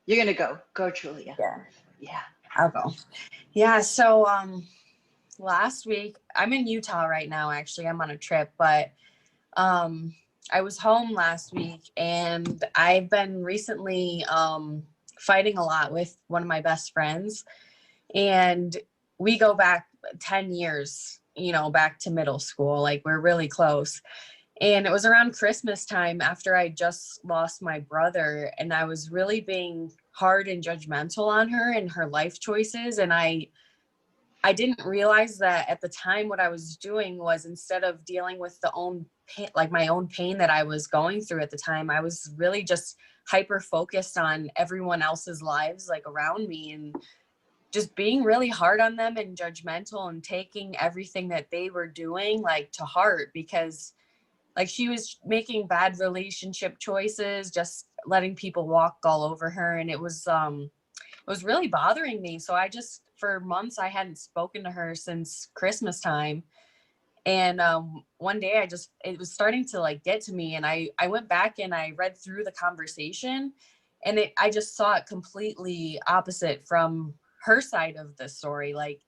You're gonna go, Julia. Yeah, Yeah. I'll go. Yeah, so last week, I'm in Utah right now, actually. I'm on a trip, but um I was home last week, and I've been recently fighting a lot with one of my best friends, and we go back 10 years, back to middle school. Like, we're really close. And it was around Christmas time after I just lost my brother, and I was really being hard and judgmental on her and her life choices. And I didn't realize that at the time what I was doing was, instead of dealing with the own pain, like my own pain that I was going through at the time, I was really just hyper focused on everyone else's lives, like, around me, and just being really hard on them and judgmental and taking everything that they were doing, like, to heart, because, like, she was making bad relationship choices, just letting people walk all over her. And it was really bothering me. So I just, for months, I hadn't spoken to her since Christmas time. And one day it was starting to, like, get to me. And I went back and I read through the conversation, and I just saw it completely opposite from her side of the story. Like,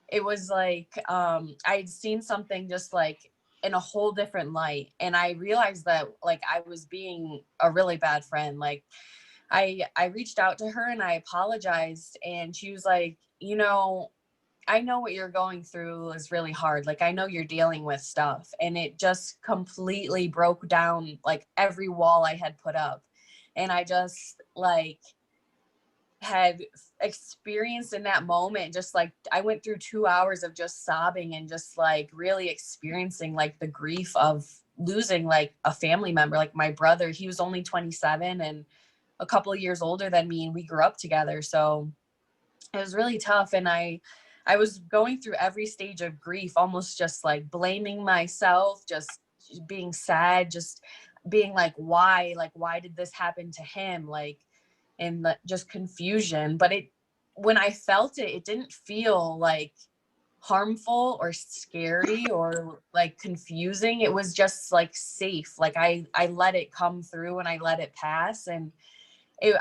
it was like, I'd seen something just, like, in a whole different light. And I realized that, like, I was being a really bad friend. Like, I reached out to her and I apologized, and she was like, I know what you're going through is really hard. Like, I know you're dealing with stuff. And it just completely broke down, like, every wall I had put up. And I just, like, had experienced in that moment, just, like, I went through 2 hours of just sobbing and just, like, really experiencing, like, the grief of losing, like, a family member. Like, my brother, he was only 27 and a couple of years older than me, and we grew up together. So it was really tough. And I was going through every stage of grief, almost just, like, blaming myself, just being sad, just being like, why did this happen to him? Like, and just confusion. But when I felt it, it didn't feel, like, harmful or scary or, like, confusing. It was just, like, safe. Like, I let it come through and I let it pass. And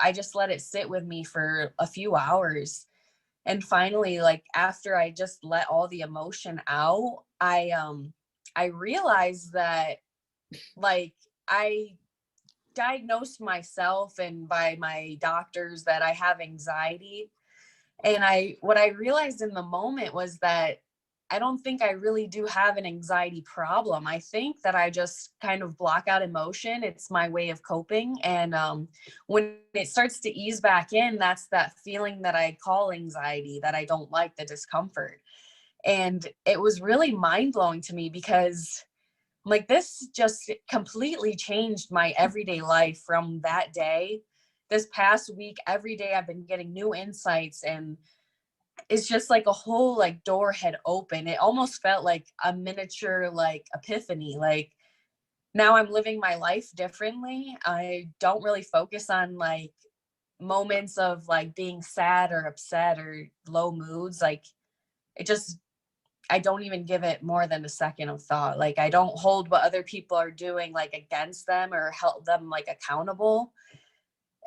I just let it sit with me for a few hours. And finally, like, after I just let all the emotion out, I realized that, like, I diagnosed myself and by my doctors that I have anxiety. And what I realized in the moment was that I don't think I really do have an anxiety problem. I think that I just kind of block out emotion. It's my way of coping. And when it starts to ease back in, that's that feeling that I call anxiety, that I don't like, the discomfort. And it was really mind blowing to me, because, like, this just completely changed my everyday life from that day. This past week, every day I've been getting new insights, and it's just like a whole, like, door had opened. It almost felt like a miniature, like, epiphany. Like, now I'm living my life differently. I don't really focus on, like, moments of, like, being sad or upset or low moods. Like, it just, I don't even give it more than a second of thought. Like, I don't hold what other people are doing, like, against them or help them, like, accountable.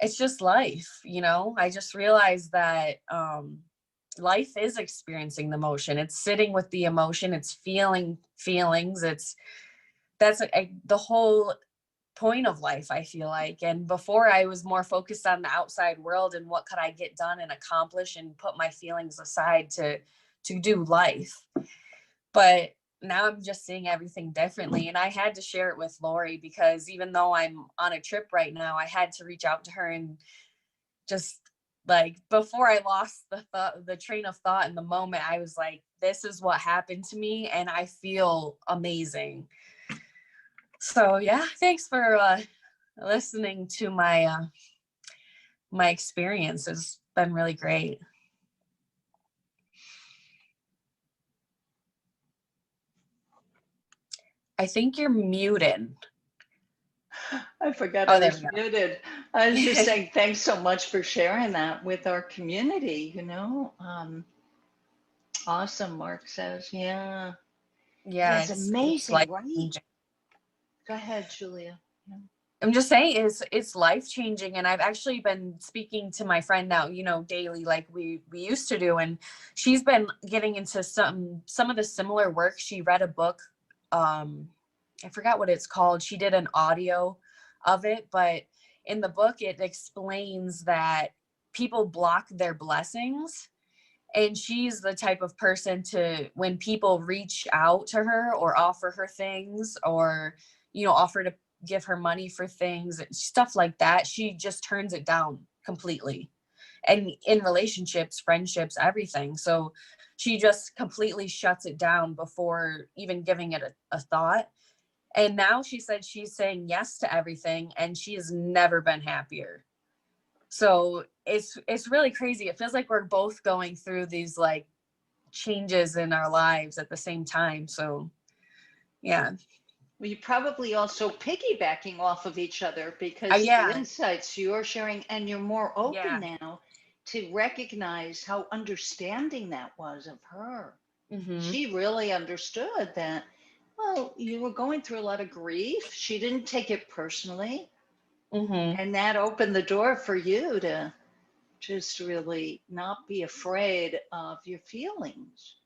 It's just life. I just realized that life is experiencing the emotion. It's sitting with the emotion. It's feeling feelings. That's the whole point of life, I feel like. And before, I was more focused on the outside world and what could I get done and accomplish, and put my feelings aside to do life. But now I'm just seeing everything differently. And I had to share it with Lori, because even though I'm on a trip right now, I had to reach out to her. And just, like, before I lost the train of thought in the moment, I was like, this is what happened to me, and I feel amazing. So yeah, thanks for listening to my experience. It's been really great. I think you're muted. I forgot Oh, I there was we muted. I was just go. saying thanks so much for sharing that with our community. Awesome, Mark says. Yeah. Yeah, Yeah, it's it's amazing, like, right? Go ahead, Julia. Yeah. I'm just saying it's life changing. And I've actually been speaking to my friend now, daily, like we used to do. And she's been getting into some of the similar work. She read a book. I forgot what it's called. She did an audio of it, but in the book, it explains that people block their blessings. And she's the type of person to, when people reach out to her or offer her things, or, offer to give her money for things, stuff like that, she just turns it down completely. And in relationships, friendships, everything. So she just completely shuts it down before even giving it a thought. And now she said she's saying yes to everything, and she has never been happier. So it's really crazy. It feels like we're both going through these like changes in our lives at the same time. So yeah. Well, you're probably also piggybacking off of each other because the Yeah. insights you're sharing, and you're more open Yeah. now to recognize how understanding that was of her. Mm-hmm. She really understood that, well, you were going through a lot of grief. She didn't take it personally. Mm-hmm. And that opened the door for you to just really not be afraid of your feelings.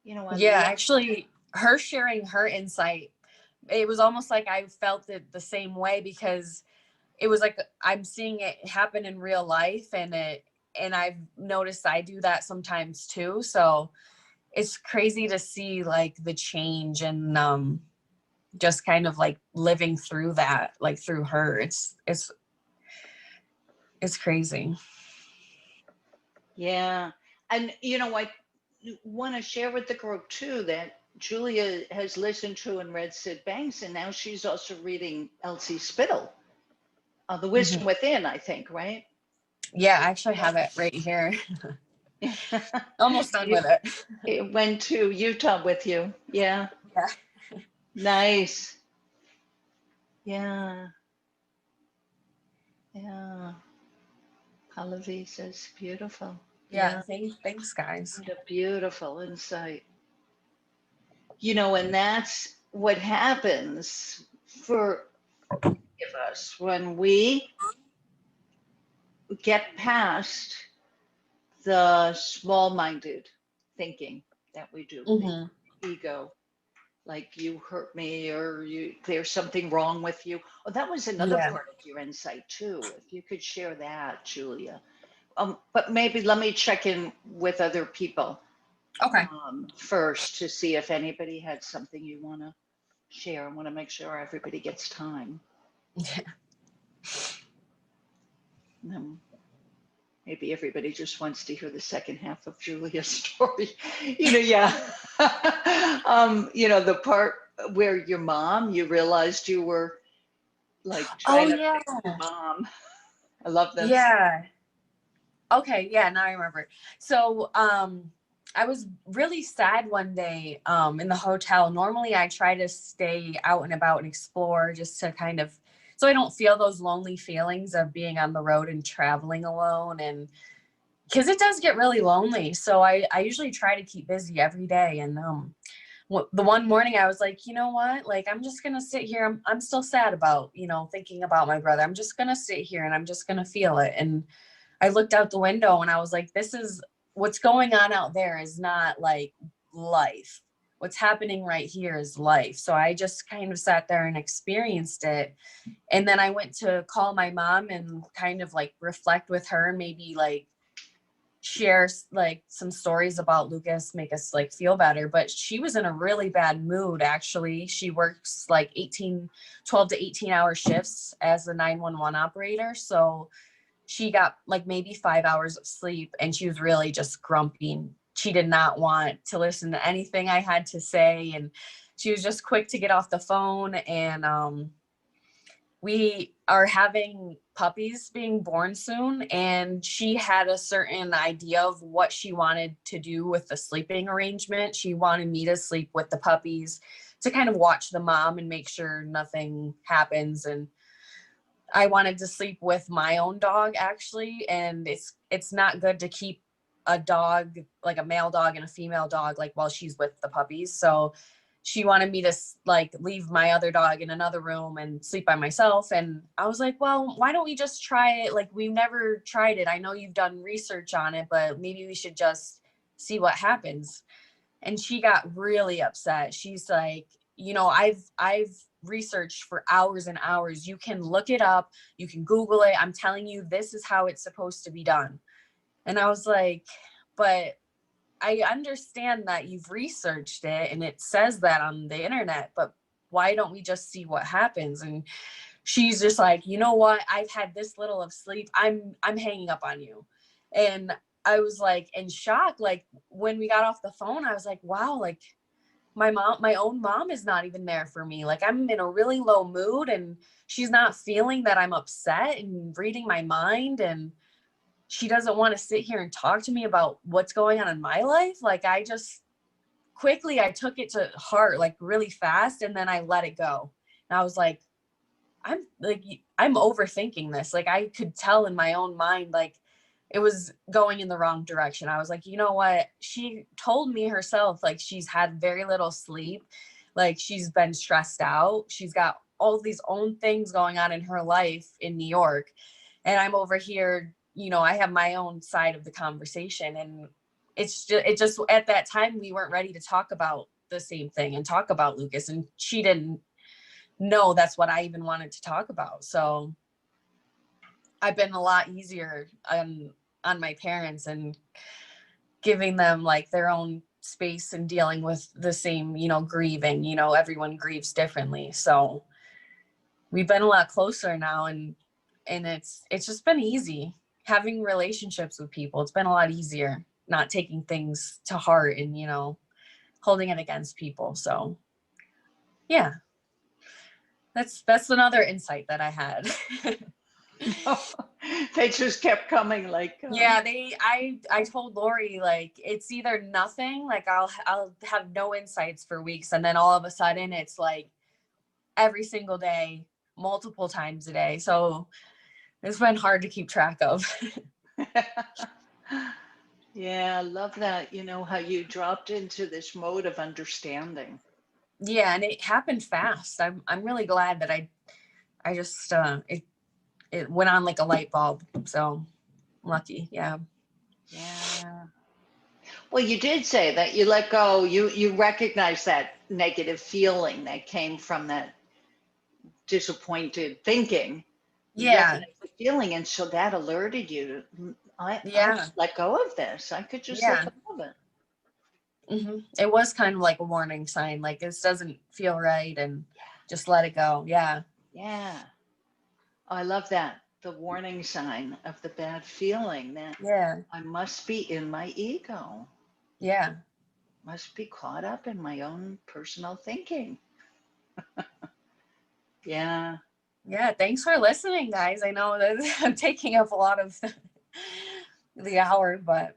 I Yeah, love. actually her sharing her insight, it was almost like I felt it the same way, because it was like I'm seeing it happen in real life, and I've noticed I do that sometimes too. So it's crazy to see like the change, and just kind of like living through that, like through her. It's crazy. Yeah. And I want to share with the group too that Julia has listened to and read Sid Banks, and now she's also reading Elsie Spittle, The Wisdom Mm-hmm. Within, I think, right? Yeah, I actually have it right here. Almost done You, with it. it went to Utah with you. Yeah. Yeah. Nice. Yeah. Yeah. Pallavi says beautiful. Yeah. Yeah. Thanks, guys. What a beautiful insight. And that's what happens for us when we get past the small minded thinking that we do, the Mm-hmm. ego, like you hurt me or there's something wrong with you. Oh, that was another Yeah. part of your insight too. If you could share that, Julia. But maybe let me check in with other people Okay. first to see if anybody had something you want to share. I want to make sure everybody gets time. Um, Maybe everybody just wants to hear the second half of Julia's story. Yeah. The part where your mom, you realized you were like Oh trying to yeah. fix your mom. I love this. Yeah. Okay, yeah, now I remember. So, I was really sad one day, in the hotel. Normally, I try to stay out and about and explore, just to kind of, so I don't feel those lonely feelings of being on the road and traveling alone. And because it does get really lonely. So I usually try to keep busy every day. And, the one morning I was like, you know what? Like, I'm just going to sit here. I'm still sad about, thinking about my brother. I'm just going to sit here and I'm just going to feel it. And I looked out the window and I was like, this is what's going on out there is not like life. What's happening right here is life. So I just kind of sat there and experienced it. And then I went to call my mom and kind of like reflect with her, maybe like share like some stories about Lucas, make us like feel better. But she was in a really bad mood. Actually, she works like 12 to 18-hour shifts as a 911 operator. So she got like maybe 5 hours of sleep, and she was really just grumpy. She did not want to listen to anything I had to say. And she was just quick to get off the phone. And we are having puppies being born soon, and she had a certain idea of what she wanted to do with the sleeping arrangement. She wanted me to sleep with the puppies to kind of watch the mom and make sure nothing happens. And I wanted to sleep with my own dog, actually, and it's not good to keep a dog, like a male dog and a female dog, like while she's with the puppies. So she wanted me to like leave my other dog in another room and sleep by myself. And I was like, well, why don't we just try it? Like, we've never tried it. I know you've done research on it, but maybe we should just see what happens. And she got really upset. She's like, you know, I've researched for hours and hours. You can look it up. You can Google it. I'm telling you, this is how it's supposed to be done. And I was like, but I understand that you've researched it and it says that on the internet, but why don't we just see what happens? And she's just like, you know what? I've had this little of sleep. I'm hanging up on you. And I was like in shock. Like when we got off the phone, I was like, wow, like my own mom is not even there for me. Like I'm in a really low mood and she's not feeling that I'm upset and reading my mind, and she doesn't want to sit here and talk to me about what's going on in my life. Like I just quickly, I took it to heart, like really fast. And then I let it go. And I was like, I'm overthinking this. Like I could tell in my own mind, like it was going in the wrong direction. I was like, you know what? She told me herself, like she's had very little sleep. Like she's been stressed out. She's got all these own things going on in her life in New York. And I'm over here, you know, I have my own side of the conversation. And it just at that time, we weren't ready to talk about the same thing and talk about Lucas. And she didn't know that's what I even wanted to talk about. So I've been a lot easier on my parents and giving them like their own space and dealing with the same, you know, grieving, you know, everyone grieves differently. So we've been a lot closer now, and it's just been easy having relationships with people. It's been a lot easier not taking things to heart and, you know, holding it against people. So yeah, that's another insight that I had. They just kept coming like, Yeah, I told Lori, like it's either nothing, like I'll have no insights for weeks, and then all of a sudden it's like every single day, multiple times a day. So it's been hard to keep track of. yeah, I love that. You know, how you dropped into this mode of understanding. Yeah, and it happened fast. I'm really glad that I just it went on like a light bulb. So lucky. Yeah. Yeah. Well, you did say that you let go, you recognize that negative feeling that came from that disappointed thinking. You Yeah. recognize the feeling, and so that alerted you. I Yeah. just let go of this. I could just let Yeah. go of it. It was kind of like a warning sign, like this doesn't feel right, and just let it go. Yeah. Yeah. I love that. The warning sign of the bad feeling that Yeah. I must be in my ego, Yeah. must be caught up in my own personal thinking. Yeah. Yeah. Thanks for listening, guys. I know that I'm taking up a lot of the hour, but